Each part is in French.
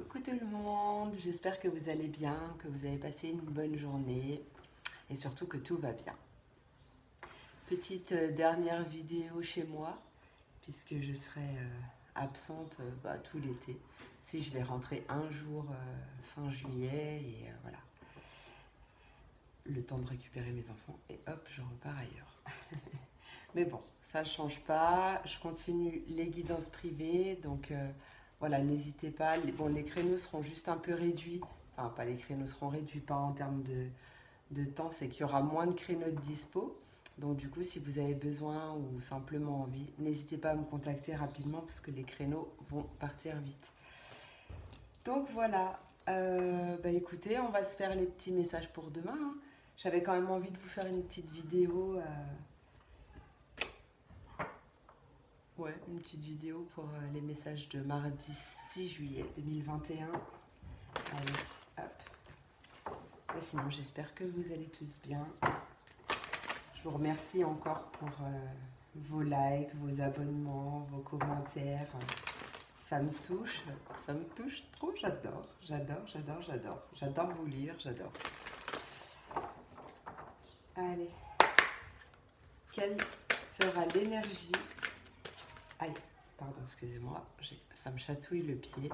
Coucou tout le monde, j'espère que vous allez bien, que vous avez passé une bonne journée et surtout que tout va bien. Petite dernière vidéo chez moi puisque je serai absente tout l'été. Si je vais rentrer un jour fin juillet et voilà, le temps de récupérer mes enfants et hop, je repars ailleurs. Mais bon, ça ne change pas, je continue les guidances privées donc voilà, n'hésitez pas. Les créneaux seront juste un peu réduits. Enfin, pas les créneaux seront réduits, pas en termes de temps, c'est qu'il y aura moins de créneaux de dispo. Donc du coup, si vous avez besoin ou simplement envie, n'hésitez pas à me contacter rapidement parce que les créneaux vont partir vite. Donc voilà, écoutez, on va se faire les petits messages pour demain, hein. J'avais quand même envie de vous faire une petite vidéo. Une petite vidéo pour les messages de mardi 6 juillet 2021. Allez, hop. Et sinon, j'espère que vous allez tous bien. Je vous remercie encore pour vos likes, vos abonnements, vos commentaires. Ça me touche trop, j'adore. J'adore vous lire, j'adore. Allez, quelle sera l'énergie... Aïe, pardon, excusez-moi, ça me chatouille le pied.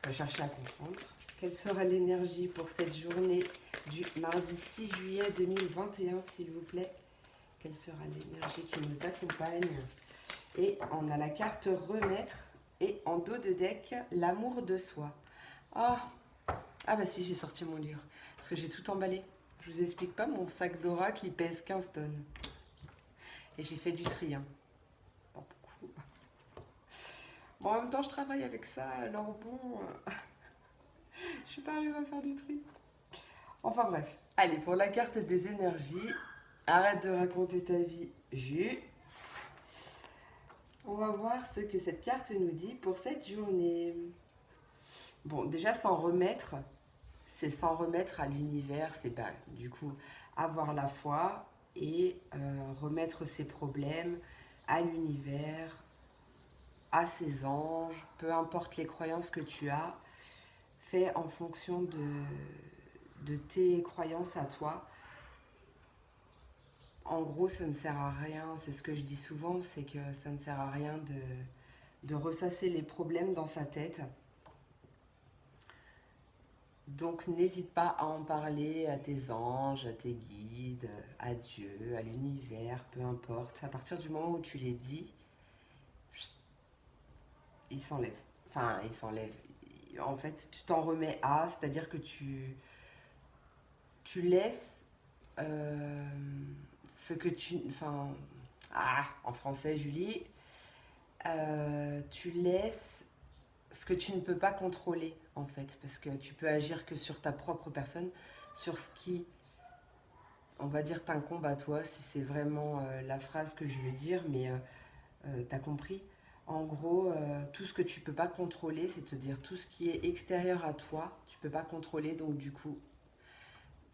On va chercher à comprendre. Quelle sera l'énergie pour cette journée du mardi 6 juillet 2021, s'il vous plaît? Quelle sera l'énergie qui nous accompagne? Et on a la carte remettre et en dos de deck, l'amour de soi. Ah bah si, j'ai sorti mon livre parce que j'ai tout emballé. Je vous explique pas, mon sac d'oracle il pèse 15 tonnes. Et j'ai fait du tri, hein. Pas beaucoup. Bon, en même temps, je travaille avec ça, alors bon, je suis pas arrivée à faire du tri. Enfin bref, allez, pour la carte des énergies, arrête de raconter ta vie, Jus. On va voir ce que cette carte nous dit pour cette journée. Bon, déjà, s'en remettre, c'est s'en remettre à l'univers, c'est du coup avoir la foi et remettre ses problèmes à l'univers, à ses anges, peu importe les croyances que tu as, fais en fonction de tes croyances à toi. En gros, ça ne sert à rien, c'est ce que je dis souvent, c'est que ça ne sert à rien de ressasser les problèmes dans sa tête. Donc n'hésite pas à en parler à tes anges, à tes guides, à Dieu, à l'univers, peu importe. À partir du moment où tu les dis, ils s'enlèvent. Enfin, ils s'enlèvent. En fait, tu t'en remets à, c'est-à-dire que tu laisses ce que tu... Enfin, en français, Julie, tu laisses ce que tu ne peux pas contrôler, en fait, parce que tu peux agir que sur ta propre personne, sur ce qui, on va dire, t'incombe à toi, si c'est vraiment la phrase que je veux dire, mais t'as compris. En gros, tout ce que tu peux pas contrôler, c'est-à-dire tout ce qui est extérieur à toi, tu peux pas contrôler, donc du coup,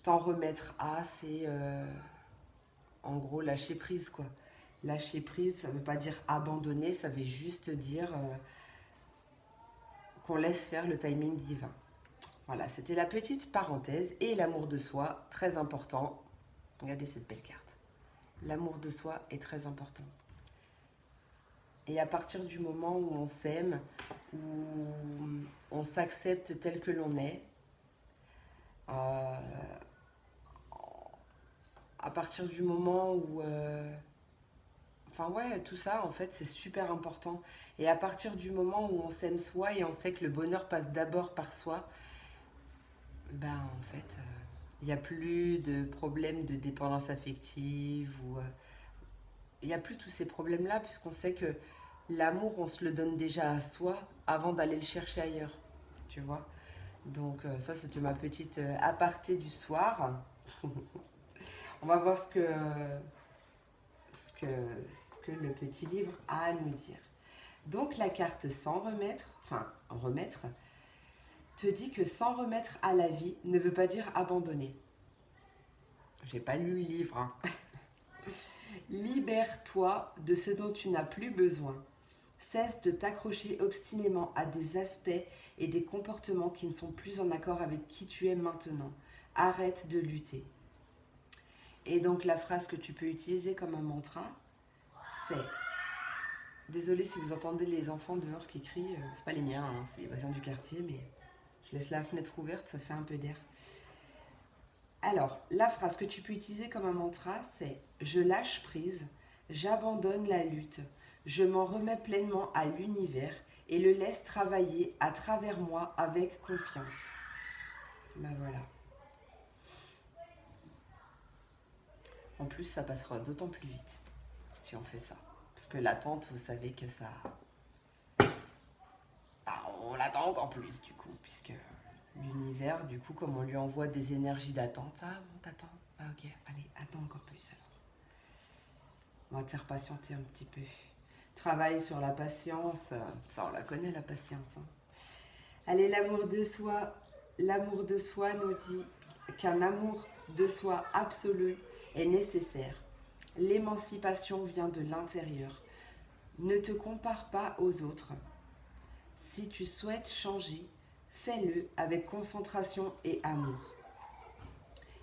t'en remettre à, c'est en gros lâcher prise, quoi. Lâcher prise, ça veut pas dire abandonner, ça veut juste dire qu'on laisse faire le timing divin. Voilà, c'était la petite parenthèse. Et l'amour de soi, très important. Regardez cette belle carte. L'amour de soi est très important. Et à partir du moment où on s'aime, où on s'accepte tel que l'on est, à partir du moment où... tout ça, en fait, c'est super important. Et à partir du moment où on s'aime soi et on sait que le bonheur passe d'abord par soi, en fait, il n'y a plus de problèmes de dépendance affective ou... il n'y a plus tous ces problèmes-là puisqu'on sait que l'amour, on se le donne déjà à soi avant d'aller le chercher ailleurs, tu vois. Donc ça, c'était ma petite aparté du soir. On va voir ce que le petit livre a à nous dire. Donc la carte sans remettre, remettre, te dit que s'en remettre à la vie ne veut pas dire abandonner. J'ai pas lu le livre, hein. Libère-toi de ce dont tu n'as plus besoin. Cesse de t'accrocher obstinément à des aspects et des comportements qui ne sont plus en accord avec qui tu es maintenant. Arrête de lutter. Et donc la phrase que tu peux utiliser comme un mantra, c'est... Désolée si vous entendez les enfants dehors qui crient, c'est pas les miens, hein, c'est les voisins du quartier, mais je laisse la fenêtre ouverte, ça fait un peu d'air. Alors, la phrase que tu peux utiliser comme un mantra, c'est « Je lâche prise, j'abandonne la lutte, je m'en remets pleinement à l'univers et le laisse travailler à travers moi avec confiance. » Ben voilà. En plus, ça passera d'autant plus vite si on fait ça. Parce que l'attente, vous savez que ça... on l'attend encore plus du coup, puisque l'univers, du coup, comme on lui envoie des énergies d'attente, ah bon, t'attends, ah ok, allez, attends encore plus alors. On va te faire patienter un petit peu. Travaille sur la patience, ça on la connaît la patience. Hein. Allez, l'amour de soi nous dit qu'un amour de soi absolu est nécessaire. L'émancipation vient de l'intérieur. Ne te compare pas aux autres. Si tu souhaites changer, fais-le avec concentration et amour.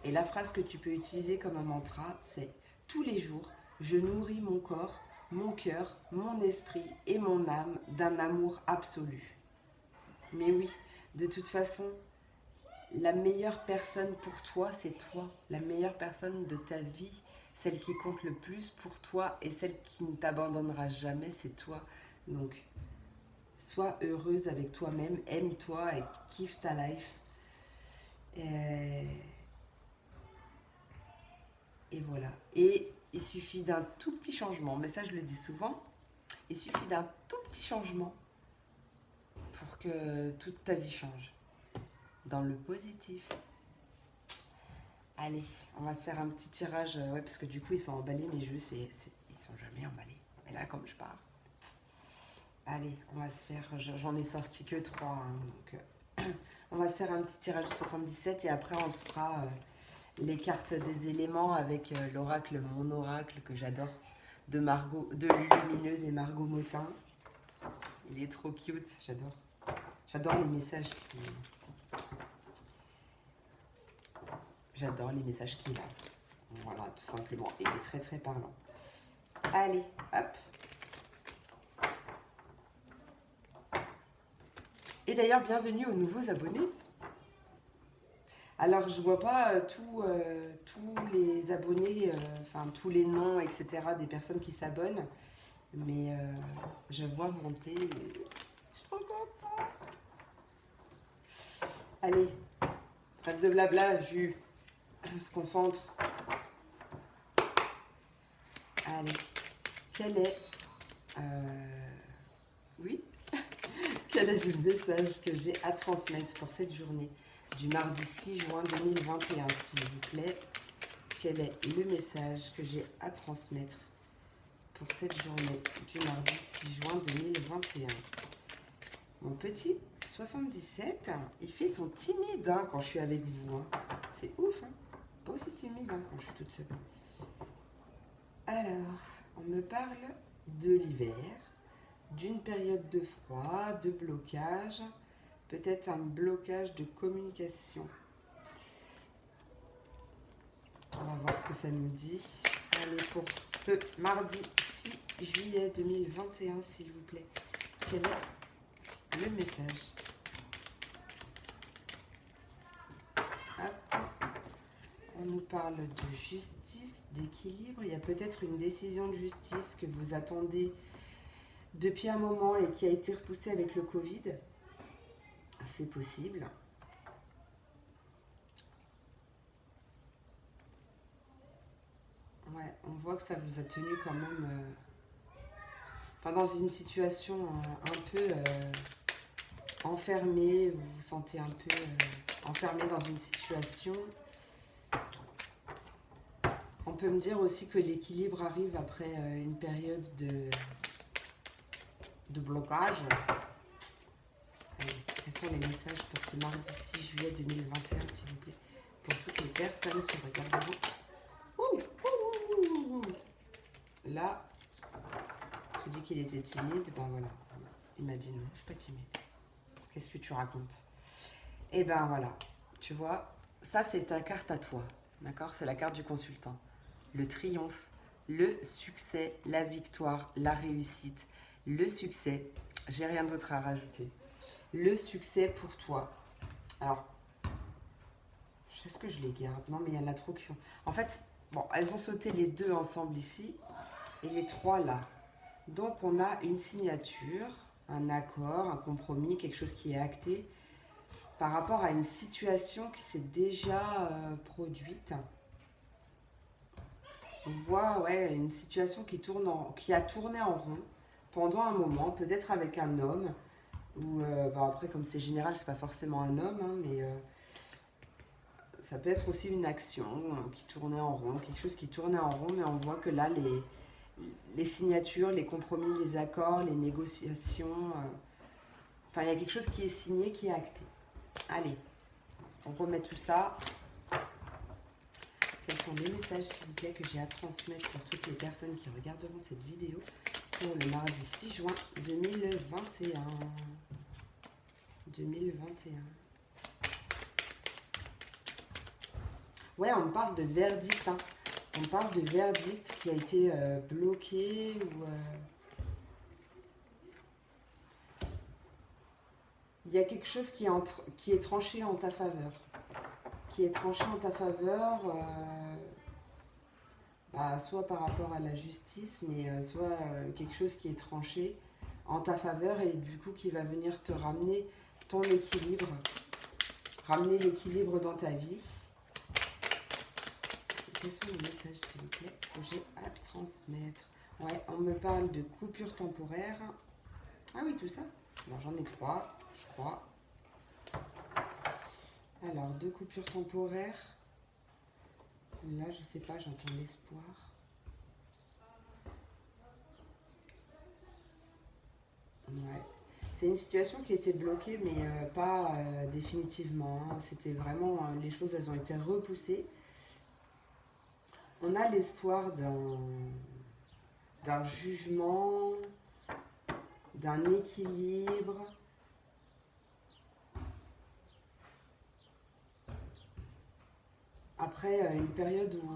Et la phrase que tu peux utiliser comme un mantra, c'est « Tous les jours, je nourris mon corps, mon cœur, mon esprit et mon âme d'un amour absolu. » Mais oui, de toute façon, la meilleure personne pour toi, c'est toi. La meilleure personne de ta vie, celle qui compte le plus pour toi et celle qui ne t'abandonnera jamais, c'est toi. Donc, sois heureuse avec toi-même, aime-toi et kiffe ta life. Et voilà. Et il suffit d'un tout petit changement, mais ça je le dis souvent, il suffit d'un tout petit changement pour que toute ta vie change. Dans le positif. Allez, on va se faire un petit tirage, ouais, parce que du coup ils sont emballés, mes jeux, ils sont jamais emballés. Mais là, comme je pars. Allez, on va se faire, j'en ai sorti que 3, hein, donc on va se faire un petit tirage 77 et après on se fera les cartes des éléments avec l'oracle, mon oracle que j'adore, de Lumineuse et Margot Motin. Il est trop cute, j'adore. J'adore les messages qu'il a. Voilà, tout simplement. Il est très très parlant. Allez, hop. Et d'ailleurs, bienvenue aux nouveaux abonnés. Alors, je vois pas tous les abonnés, enfin tous les noms, etc. des personnes qui s'abonnent. Mais je vois monter. Je suis trop contente. Allez, trêve de blabla, Jus. On se concentre. Allez, quel est... oui. Quel est le message que j'ai à transmettre pour cette journée du mardi 6 juin 2021, s'il vous plaît? Quel est le message que j'ai à transmettre pour cette journée du mardi 6 juin 2021? Mon petit 77, il fait son timide hein, quand je suis avec vous. Hein. C'est ouf, hein? Pas aussi timide hein, quand je suis toute seule. Alors, on me parle de l'hiver, d'une période de froid, de blocage, peut-être un blocage de communication. On va voir ce que ça nous dit. Allez, pour ce mardi 6 juillet 2021, s'il vous plaît, quel est le message? Hop. On nous parle de justice, d'équilibre. Il y a peut-être une décision de justice que vous attendez depuis un moment et qui a été repoussée avec le Covid. C'est possible. Ouais, on voit que ça vous a tenu quand même dans une situation un peu enfermée. Vous vous sentez un peu enfermé dans une situation. On peut me dire aussi que l'équilibre arrive après une période de blocage. Allez, quels sont les messages pour ce mardi 6 juillet 2021, s'il vous plaît, pour toutes les personnes qui regardent vous. Là, Je lui ai dit qu'il était timide. Ben voilà. Il m'a dit non, je suis pas timide. Qu'est-ce que tu racontes? Et ben voilà. Tu vois, ça c'est ta carte à toi. D'accord? C'est la carte du consultant. Le triomphe, le succès, la victoire, la réussite, le succès. J'ai rien d'autre à rajouter. Le succès pour toi. Alors, est-ce que je les garde? Non, mais il y en a trop qui sont... En fait, bon, elles ont sauté les deux ensemble ici et les trois là. Donc, on a une signature, un accord, un compromis, quelque chose qui est acté par rapport à une situation qui s'est déjà produite. On voit ouais, une situation qui a tourné en rond pendant un moment, peut-être avec un homme, ou bon après comme c'est général, c'est pas forcément un homme, hein, mais ça peut être aussi une action qui tournait en rond, quelque chose qui tournait en rond, mais on voit que là les signatures, les compromis, les accords, les négociations, enfin il y a quelque chose qui est signé, qui est acté. Allez, on remet tout ça. Quels sont les messages, s'il vous plaît, que j'ai à transmettre pour toutes les personnes qui regarderont cette vidéo pour le mardi 6 juin 2021. 2021. Ouais, on parle de verdict. Hein. On parle de verdict qui a été bloqué ou... Il y a quelque chose qui est tranché en ta faveur. Qui est tranché en ta faveur, soit par rapport à la justice, mais soit quelque chose qui est tranché en ta faveur et du coup qui va venir te ramener ton équilibre, ramener l'équilibre dans ta vie. Quels sont les messages, s'il vous plaît, que j'ai à transmettre? Ouais, on me parle de coupure temporaire. Ah oui, tout ça. Bon, j'en ai 3, je crois. Alors, 2 coupures temporaires. Là, je sais pas, j'entends l'espoir. Ouais. C'est une situation qui était bloquée, mais pas définitivement. Hein. C'était vraiment... les choses, elles ont été repoussées. On a l'espoir d'un jugement, d'un équilibre. Après une période où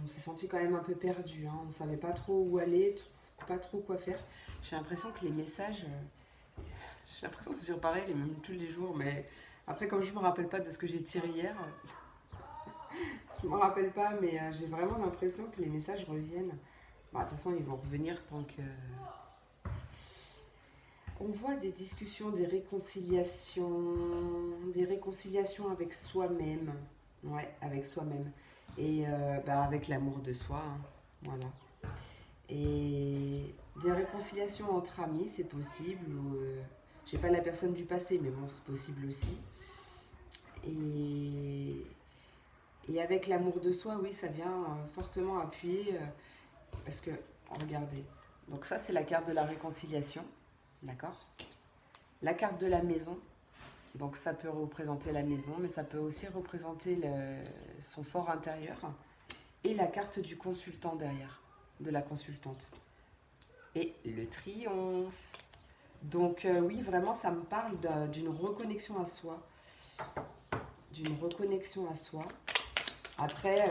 on s'est senti quand même un peu perdu, hein. On ne savait pas trop où aller, pas trop quoi faire. J'ai l'impression que les messages, j'ai l'impression que c'est toujours pareil, les mêmes tous les jours, mais après comme je ne me rappelle pas de ce que j'ai tiré hier, je ne me rappelle pas, mais j'ai vraiment l'impression que les messages reviennent. Bon, de toute façon, ils vont revenir tant que... On voit des discussions, des réconciliations avec soi-même. Ouais, avec soi-même. Et avec l'amour de soi. Hein, voilà. Et des réconciliations entre amis, c'est possible. Ou, j'ai pas la personne du passé, mais bon, c'est possible aussi. Et avec l'amour de soi, oui, ça vient fortement appuyer. Parce que, regardez. Donc ça, c'est la carte de la réconciliation. D'accord? La carte de la maison. Donc ça peut représenter la maison, mais ça peut aussi représenter son fort intérieur. Et la carte du consultant derrière, de la consultante. Et le triomphe. Donc oui, vraiment, ça me parle d'une reconnexion à soi. D'une reconnexion à soi. Après,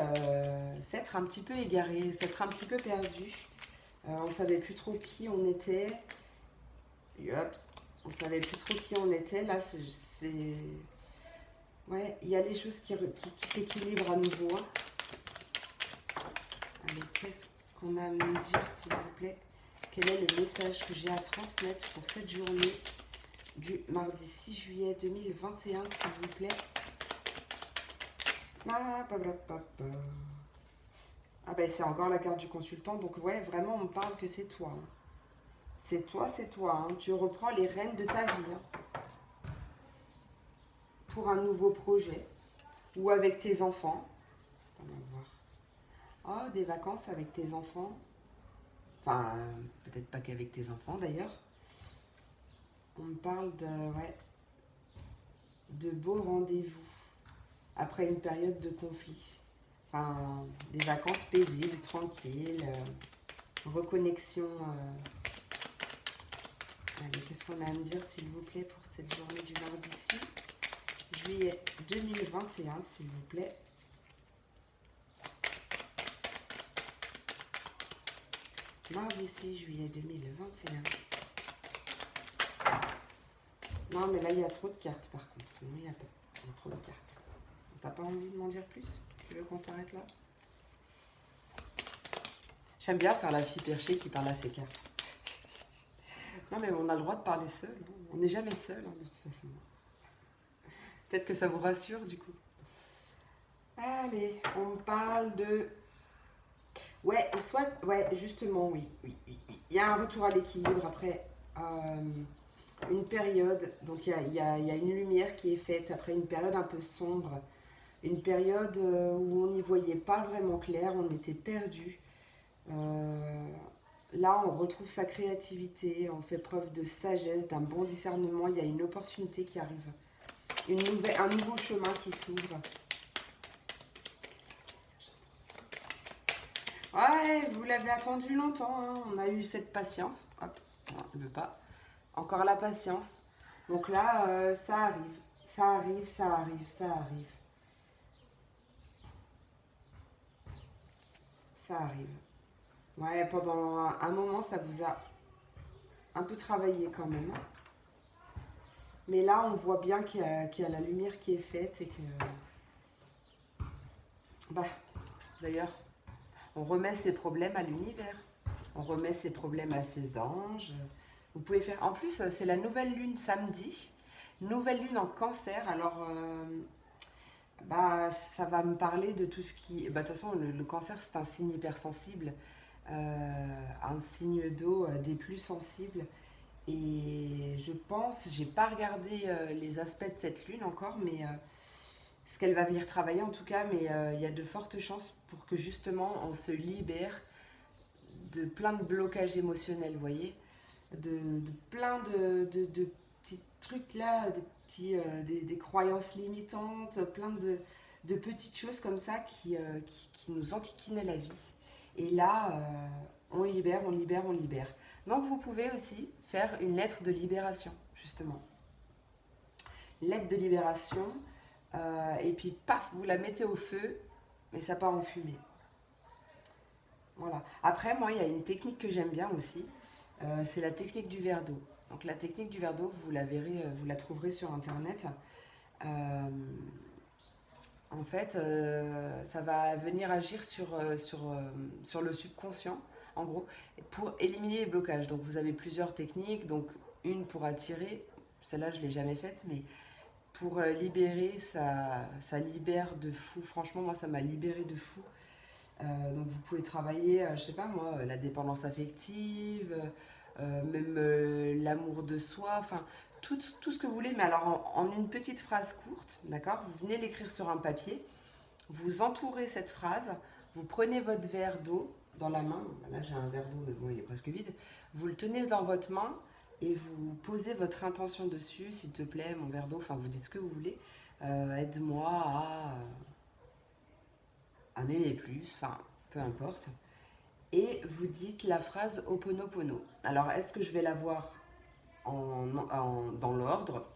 s'être un petit peu égaré, s'être un petit peu perdu. On ne savait plus trop qui on était. Yops. On ne savait plus trop qui on était. Là, c'est... Ouais, il y a les choses qui s'équilibrent à nouveau. Hein. Allez, qu'est-ce qu'on a à me dire, s'il vous plaît? Quel est le message que j'ai à transmettre pour cette journée du mardi 6 juillet 2021, s'il vous plaît? Ah ben, c'est encore la carte du consultant. Donc, ouais, vraiment, on me parle que c'est toi. Hein. C'est toi, c'est toi. Hein. Tu reprends les rênes de ta vie. Hein. Pour un nouveau projet. Ou avec tes enfants. On va voir. Oh, des vacances avec tes enfants. Enfin, peut-être pas qu'avec tes enfants d'ailleurs. On me parle de beaux rendez-vous. Après une période de conflit. Enfin, des vacances paisibles, tranquilles. Reconnexion Allez, qu'est-ce qu'on a à me dire, s'il vous plaît, pour cette journée du mardi 6 juillet 2021, s'il vous plaît. Mardi 6 juillet 2021. Non, mais là, il y a trop de cartes, par contre. Non, il y a pas. Il y a trop de cartes. T'as pas envie de m'en dire plus? Tu veux qu'on s'arrête là? J'aime bien faire la fille perchée qui parle à ses cartes. Non, mais on a le droit de parler seul. Hein. On n'est jamais seul, hein, de toute façon. Peut-être que ça vous rassure, du coup. Allez, on parle de... Ouais, justement, oui. Il y a un retour à l'équilibre après une période. Donc, il y a une lumière qui est faite après une période un peu sombre. Une période où on n'y voyait pas vraiment clair, on était perdu. Là, on retrouve sa créativité, on fait preuve de sagesse, d'un bon discernement. Il y a une opportunité qui arrive. Un nouveau chemin qui s'ouvre. Ouais, vous l'avez attendu longtemps, hein. On a eu cette patience. Hop, on ne veut pas. Encore la patience. Donc là, ça arrive. Ça arrive. Ça arrive. Ouais, pendant un moment, ça vous a un peu travaillé quand même. Mais là, on voit bien qu'il y a la lumière qui est faite et que... Bah, d'ailleurs, on remet ses problèmes à l'univers. On remet ses problèmes à ses anges. Vous pouvez faire... En plus, c'est la nouvelle lune samedi. Nouvelle lune en cancer. Alors, ça va me parler de tout ce qui... de toute façon, le cancer, c'est un signe hypersensible. Un signe d'eau des plus sensibles. Et je pense, j'ai pas regardé les aspects de cette lune encore, mais ce qu'elle va venir travailler en tout cas, mais il y a de fortes chances pour que justement on se libère de plein de blocages émotionnels, vous voyez, de plein de petits trucs là, des croyances limitantes, plein de petites choses comme ça qui nous enquiquinaient la vie. Et là, on libère. Donc vous pouvez aussi faire une lettre de libération, justement. Lettre de libération, et puis paf, vous la mettez au feu, mais ça part en fumée. Voilà. Après, moi, il y a une technique que j'aime bien aussi, c'est la technique du verre d'eau. Donc la technique du verre d'eau, vous la verrez, vous la trouverez sur Internet. En fait, ça va venir agir sur le subconscient, en gros, pour éliminer les blocages. Donc vous avez plusieurs techniques, donc une pour attirer, celle-là je ne l'ai jamais faite, mais pour libérer, ça libère de fou. Franchement, moi ça m'a libéré de fou. Donc vous pouvez travailler, je sais pas moi, la dépendance affective, même l'amour de soi, enfin tout ce que vous voulez, mais alors en une petite phrase courte, d'accord? Vous venez l'écrire sur un papier, vous entourez cette phrase, vous prenez votre verre d'eau dans la main, là j'ai un verre d'eau mais bon il est presque vide, vous le tenez dans votre main et vous posez votre intention dessus, s'il te plaît mon verre d'eau, enfin vous dites ce que vous voulez, aide-moi à m'aimer plus, enfin peu importe. Et vous dites la phrase Ho'oponopono. Alors est-ce que je vais la voir dans l'ordre?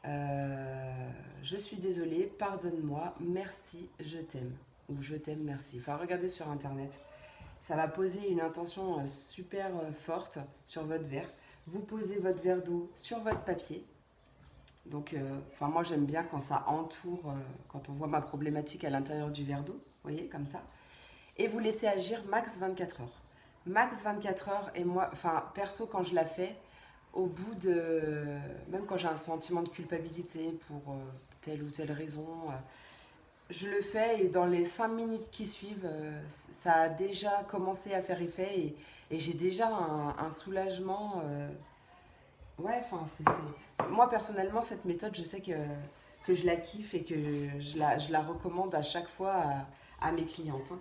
Je suis désolée, pardonne-moi, merci, je t'aime. Ou je t'aime, merci. Enfin, regardez sur Internet. Ça va poser une intention super forte sur votre verre. Vous posez votre verre d'eau sur votre papier. Donc, moi j'aime bien quand ça entoure, quand on voit ma problématique à l'intérieur du verre d'eau. Vous voyez, comme ça. Et vous laissez agir max 24 heures. Max 24 heures, et moi, perso, quand je la fais, au bout de... Même quand j'ai un sentiment de culpabilité pour telle ou telle raison, je le fais et dans les 5 minutes qui suivent, ça a déjà commencé à faire effet et j'ai déjà un soulagement. Ouais, moi personnellement, cette méthode, je sais que je la kiffe et que je la recommande à chaque fois à mes clientes, hein,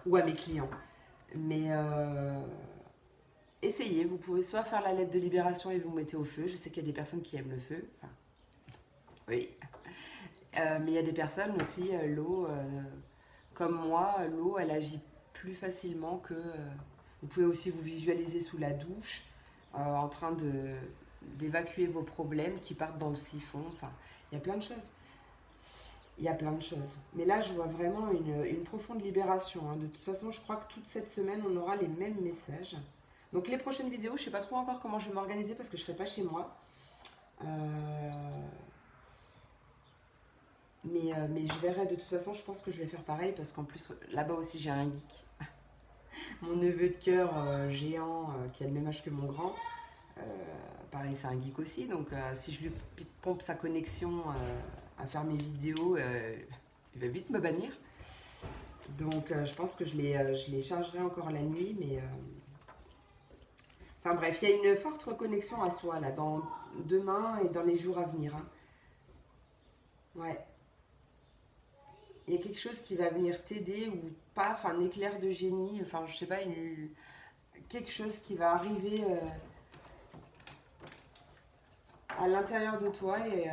ou à mes clients. Mais essayez, vous pouvez soit faire la lettre de libération et vous mettez au feu. Je sais qu'il y a des personnes qui aiment le feu. Enfin, oui. Mais il y a des personnes aussi, l'eau, comme moi, l'eau, elle agit plus facilement que... vous pouvez aussi vous visualiser sous la douche. en train d'évacuer vos problèmes qui partent dans le siphon. Enfin, il y a plein de choses. Il y a plein de choses. Mais là, je vois vraiment une profonde libération. Hein. De toute façon, je crois que toute cette semaine, on aura les mêmes messages. Donc les prochaines vidéos, je ne sais pas trop encore comment je vais m'organiser parce que je ne serai pas chez moi. Mais je verrai, de toute façon, je pense que je vais faire pareil parce qu'en plus, là-bas aussi, j'ai un geek. Mon neveu de cœur géant qui a le même âge que mon grand. Pareil, c'est un geek aussi. Donc si je lui pompe sa connexion à faire mes vidéos, il va vite me bannir. Donc je pense que je les chargerai encore la nuit. Mais enfin bref, il y a une forte reconnexion à soi là, demain et dans les jours à venir. Hein. Ouais. Il y a quelque chose qui va venir t'aider ou pas, enfin un éclair de génie, enfin je sais pas, quelque chose qui va arriver à l'intérieur de toi et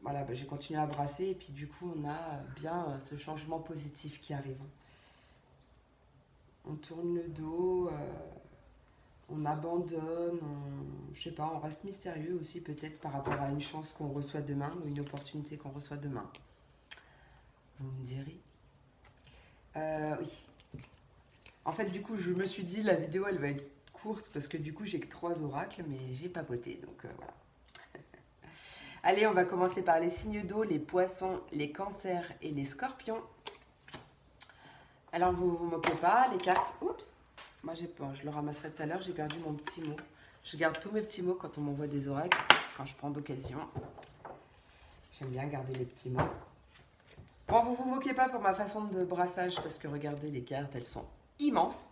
voilà, bah, j'ai continué à brasser et puis du coup on a bien ce changement positif qui arrive. On tourne le dos, on abandonne, je sais pas, on reste mystérieux aussi peut-être par rapport à une chance qu'on reçoit demain ou une opportunité qu'on reçoit demain. Vous me direz. Oui. En fait, du coup, je me suis dit, la vidéo, elle va être courte parce que du coup, j'ai que 3 oracles, mais j'ai papoté, donc voilà. Allez, on va commencer par les signes d'eau, les poissons, les cancers et les scorpions. Alors, vous vous moquez pas, les cartes... Oups, moi, j'ai peur, je le ramasserai tout à l'heure, j'ai perdu mon petit mot. Je garde tous mes petits mots quand on m'envoie des oracles, quand je prends d'occasion. J'aime bien garder les petits mots. Bon, vous vous moquez pas pour ma façon de brassage parce que regardez, les cartes, elles sont immenses.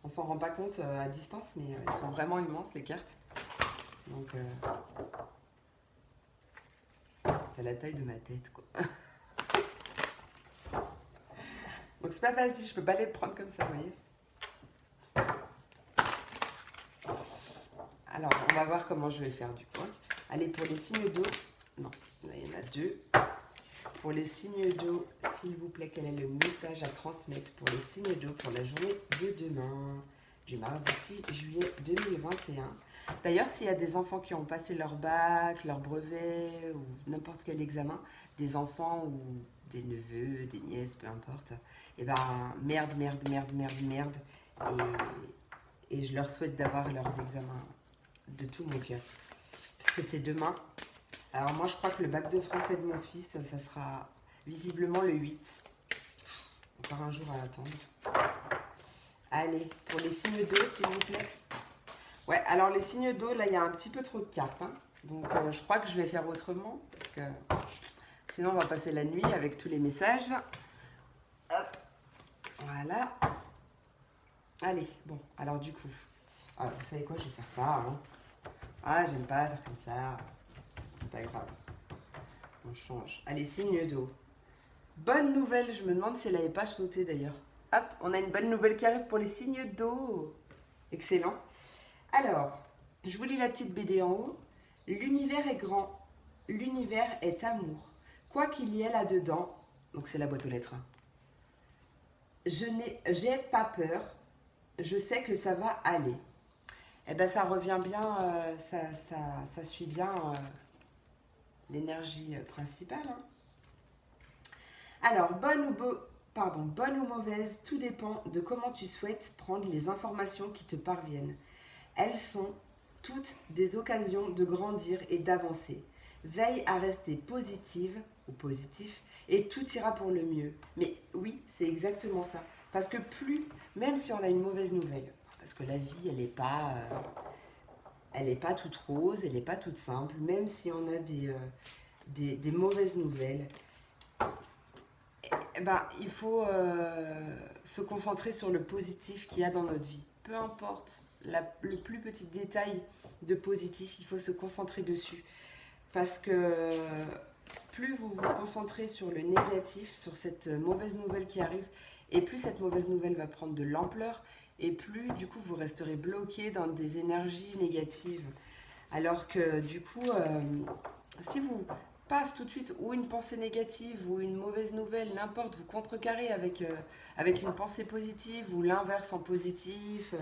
On s'en rend pas compte à distance, mais elles sont vraiment immenses, les cartes. Donc, c'est la taille de ma tête, quoi. Donc, c'est pas facile, je peux pas les prendre comme ça, vous voyez. Alors, on va voir comment je vais faire, du coup. Allez, pour les signes d'eau... Non, là, il y en a 2. Pour les signes d'eau, s'il vous plaît, quel est le message à transmettre pour les signes d'eau pour la journée de demain, du mardi 6 juillet 2021. D'ailleurs, s'il y a des enfants qui ont passé leur bac, leur brevet ou n'importe quel examen, des enfants ou des neveux, des nièces, peu importe, et ben merde. Et je leur souhaite d'avoir leurs examens de tout mon cœur. Parce que c'est demain. Alors moi, je crois que le bac de français de mon fils, ça sera visiblement le 8. Encore un jour à attendre. Allez, pour les signes d'eau, s'il vous plaît. Ouais, alors les signes d'eau, là, il y a un petit peu trop de cartes. Hein. Donc, je crois que je vais faire autrement. Parce que sinon, on va passer la nuit avec tous les messages. Hop, voilà. Allez, bon, alors du coup. Ah, vous savez quoi, je vais faire ça. Hein. Ah, j'aime pas faire comme ça. C'est pas grave. On change. Allez, signe d'eau. Bonne nouvelle, je me demande si elle n'avait pas sauté d'ailleurs. Hop, on a une bonne nouvelle qui arrive pour les signes d'eau. Excellent. Alors, je vous lis la petite BD en haut. L'univers est grand. L'univers est amour. Quoi qu'il y ait là-dedans, donc c'est la boîte aux lettres. J'ai pas peur. Je sais que ça va aller. Eh ben ça revient bien, ça suit bien l'énergie principale. Hein. Alors, bonne ou mauvaise, tout dépend de comment tu souhaites prendre les informations qui te parviennent. Elles sont toutes des occasions de grandir et d'avancer. Veille à rester positive ou positif et tout ira pour le mieux. Mais oui, c'est exactement ça. Parce que même si on a une mauvaise nouvelle, parce que la vie, elle n'est pas toute rose, elle n'est pas toute simple, même si on a des mauvaises nouvelles, il faut se concentrer sur le positif qu'il y a dans notre vie. Peu importe le plus petit détail de positif, il faut se concentrer dessus. Parce que plus vous vous concentrez sur le négatif, sur cette mauvaise nouvelle qui arrive, et plus cette mauvaise nouvelle va prendre de l'ampleur, et plus du coup vous resterez bloqué dans des énergies négatives. Alors que du coup, si vous, paf, tout de suite, ou une pensée négative, ou une mauvaise nouvelle, n'importe, vous contrecarrez avec une pensée positive, ou l'inverse en positif,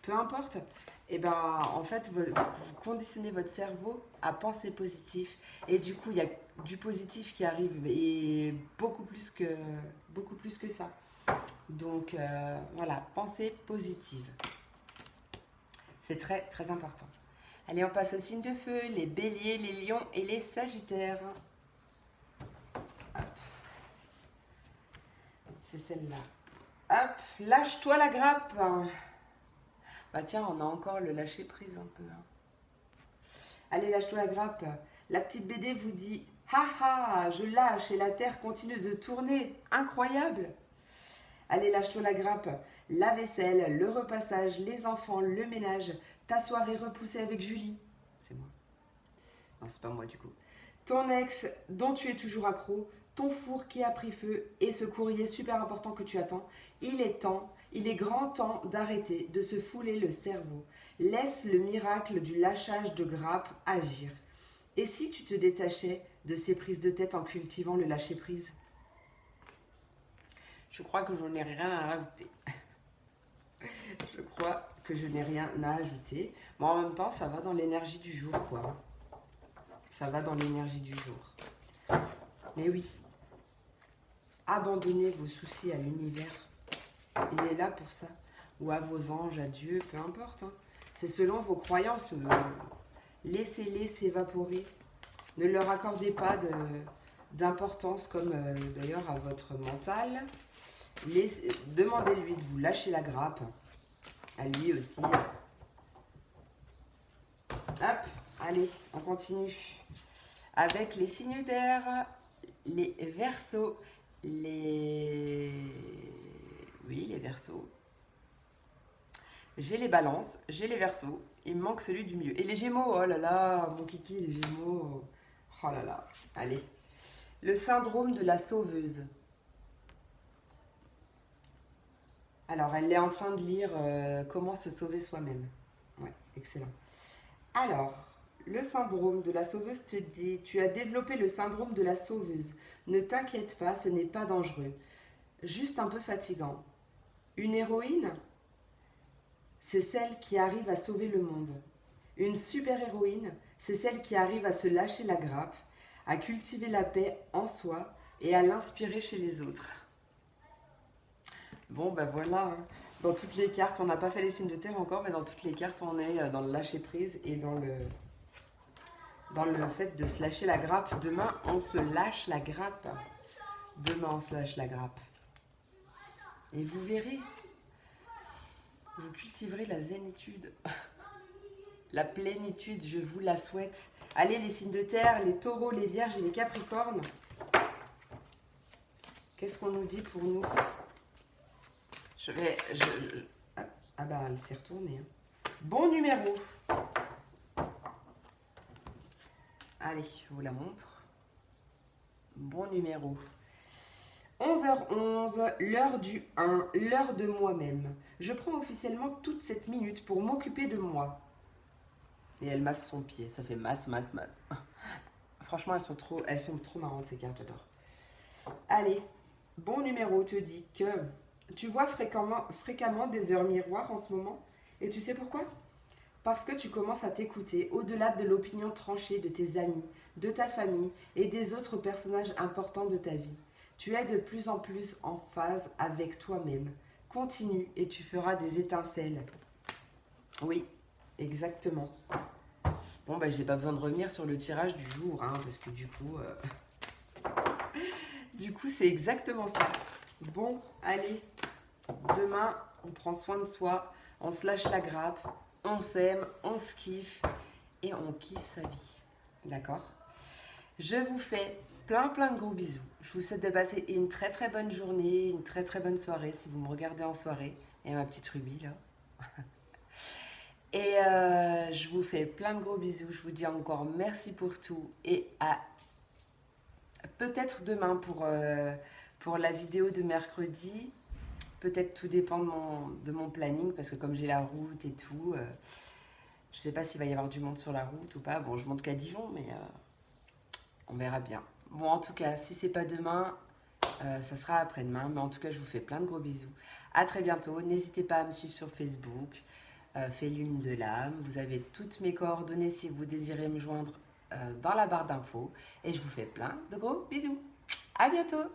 peu importe, et ben en fait, vous conditionnez votre cerveau à penser positif. Et du coup, il y a du positif qui arrive et beaucoup plus que ça. Donc voilà, pensée positive. C'est très très important. Allez, on passe au signe de feu, les béliers, les lions et les sagittaires. Hop. C'est celle-là. Hop, lâche-toi la grappe. Bah tiens, on a encore le lâcher prise un peu. Allez, lâche-toi la grappe. La petite BD vous dit « Ha ha, je lâche et la terre continue de tourner. Incroyable !» Allez, lâche-toi la grappe. La vaisselle, le repassage, les enfants, le ménage, ta soirée repoussée avec Julie. C'est moi. Non, c'est pas moi du coup. Ton ex dont tu es toujours accro, ton four qui a pris feu et ce courrier super important que tu attends. Il est grand temps d'arrêter de se fouler le cerveau. Laisse le miracle du lâchage de grappe agir. Et si tu te détachais de ces prises de tête en cultivant le lâcher-prise? Je crois que je n'ai rien à rajouter. Je crois que je n'ai rien à ajouter. Mais en même temps, ça va dans l'énergie du jour, quoi. Ça va dans l'énergie du jour. Mais oui, abandonnez vos soucis à l'univers. Il est là pour ça. Ou à vos anges, à Dieu, peu importe. Hein. C'est selon vos croyances. Laissez-les s'évaporer. Ne leur accordez pas d'importance, comme d'ailleurs à votre mental. Demandez-lui de vous lâcher la grappe. À lui aussi. Hop, allez, on continue. Avec les signes d'air, les Verseaux, les Verseaux. J'ai les Balances, j'ai les Verseaux. Il me manque celui du milieu. Et les Gémeaux, oh là là, mon kiki, les Gémeaux. Oh là là, allez. Le syndrome de la sauveuse. Alors, elle est en train de lire comment se sauver soi-même. Ouais, excellent. Alors, le syndrome de la sauveuse te dit, tu as développé le syndrome de la sauveuse. Ne t'inquiète pas, ce n'est pas dangereux. Juste un peu fatigant. Une héroïne, c'est celle qui arrive à sauver le monde. Une super-héroïne, c'est celle qui arrive à se lâcher la grappe, à cultiver la paix en soi et à l'inspirer chez les autres. Bon, ben voilà, hein. Dans toutes les cartes, on n'a pas fait les signes de terre encore, mais dans toutes les cartes, on est dans le lâcher-prise et dans le fait de se lâcher la grappe. Demain, on se lâche la grappe. Demain, on se lâche la grappe. Et vous verrez, vous cultiverez la zénitude, la plénitude, je vous la souhaite. Allez, les signes de terre, les taureaux, les vierges et les capricornes. Qu'est-ce qu'on nous dit pour nous? Ah bah, elle s'est retournée. Hein. Bon numéro. Allez, je vous la montre. Bon numéro. 11h11, l'heure du 1, l'heure de moi-même. Je prends officiellement toute cette minute pour m'occuper de moi. Et elle masse son pied, ça fait masse. Franchement, elles sont trop marrantes ces cartes, j'adore. Allez, bon numéro te dit que tu vois fréquemment des heures miroirs en ce moment. Et tu sais pourquoi? Parce que tu commences à t'écouter au-delà de l'opinion tranchée de tes amis, de ta famille et des autres personnages importants de ta vie. Tu es de plus en plus en phase avec toi-même. Continue et tu feras des étincelles. Oui, exactement. Bon, ben, j'ai pas besoin de revenir sur le tirage du jour, hein, parce que du coup, c'est exactement ça. Bon, allez, demain, on prend soin de soi, on se lâche la grappe, on s'aime, on se kiffe et on kiffe sa vie. D'accord? Je vous fais plein de gros bisous. Je vous souhaite de passer une très très bonne journée, une très très bonne soirée si vous me regardez en soirée. Et ma petite Ruby là. Et je vous fais plein de gros bisous. Je vous dis encore merci pour tout et à peut-être demain pour la vidéo de mercredi. Peut-être tout dépend de mon planning parce que comme j'ai la route et tout, je ne sais pas s'il va y avoir du monde sur la route ou pas. Bon, je monte qu'à Dijon, mais on verra bien. Bon, en tout cas, si c'est pas demain, ça sera après-demain. Mais en tout cas, je vous fais plein de gros bisous. À très bientôt. N'hésitez pas à me suivre sur Facebook. Fée Lune de l'âme. Vous avez toutes mes coordonnées si vous désirez me joindre dans la barre d'infos. Et je vous fais plein de gros bisous. À bientôt!